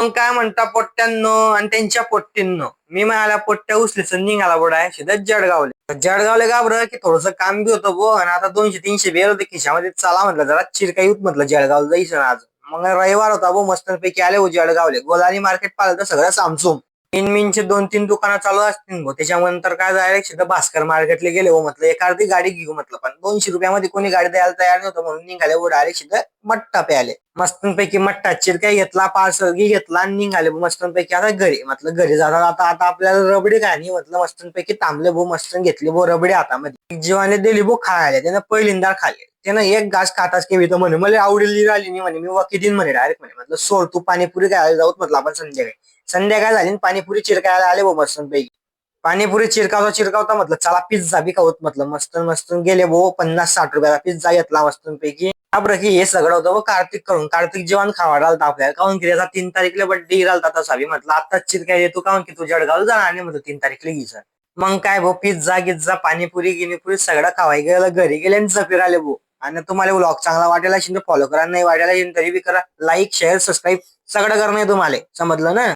मग काय म्हणता पोट्ट्यांनो आणि त्यांच्या पोट्टींनो, मी मला पोट्ट्या उचलीच निघाला बोडा आहे शिदत जळगावले का बरं की थोडस काम बी होतं बो, आणि आता 200-300 बेल होते खिशामध्ये. चला म्हटलं जरा चिरका येऊत म्हटलं जळगावला जायचं आज. मग रविवार होता बो, मस्तपैकी आले हो जळगावले. गोलानी मार्केट पाहिलं तर सगळं सामसूम. मिनचे 2-3 दुकानं चालू असतील भाऊ. त्याच्यानंतर काय डायरेक्ट सीधा भास्कर मार्केटला गेले हो. म्हटलं एक अर्धी गाडी घेऊ म्हटलं, पण 200 रुपयामध्ये कोणी गाडी द्यायला तयार नव्हतं, म्हणून निघाले हो डायरेक्ट सीधा मट्टा प्याले. मस्तपैकी मट्टा चिरका घेतला, पार्सल घेतला आणि निघाले मस्तपैकी आता घरी. म्हटलं घरी जाता आता आता आपल्याला रबडी काय नाही म्हटलं, मस्तपैकी थांबले भाऊ. मस्त घेतली भाऊ रबडी हातामध्ये. जीवाने दिली भाऊ खायला. त्यानं पहिल्यांदा खाल्ले. त्यानं एक घास खाताच केली तर म्हणे मला आवडली राहिली नाही म्हणे, मी वाकी दिन म्हणे डायरेक्ट म्हणे. म्हटलं सोड तू, पाणीपुरी खायला जाऊत म्हटलं आपण संध्याकाळी. संध्याकाळ झाली पाणीपुरी चिरकायला आले भाऊ मस्तपैकी. पाणीपुरी चिरकावता म्हटलं चला पिझ्झा बी खाऊत म्हटलं. मस्त मस्त गेले भाऊ 50-60 रुपयाला पिझ्झा घेतला मस्तपैकी. बरं की हे सगळं होतं कार्तिक करून. कार्तिक जेवण खावा राहिलता आपल्याला, काऊन की त्याचा 3 तारीखला बड्डे राहिलता तसा बी. म्हटलं आताच चिरकाय देतो, काऊन की तू जळगावला जाणार आणि म्हणतो 3 तारीखला घ्यायचं. मग काय भाऊ पिझ्झा गिझ्झा पाणीपुरी गिनीपुरी सगळं खावाय गेलं. घरी गेले आणि जपीर आले भाऊ. आणि तुम्हाला व्लॉग चांगला वाटेला असेल तर फॉलो करा, नाही वाटायला तरी बी करा. लाईक शेअर सबस्क्राईब सगळं करणं आहे तुम्हाला, समजलं ना.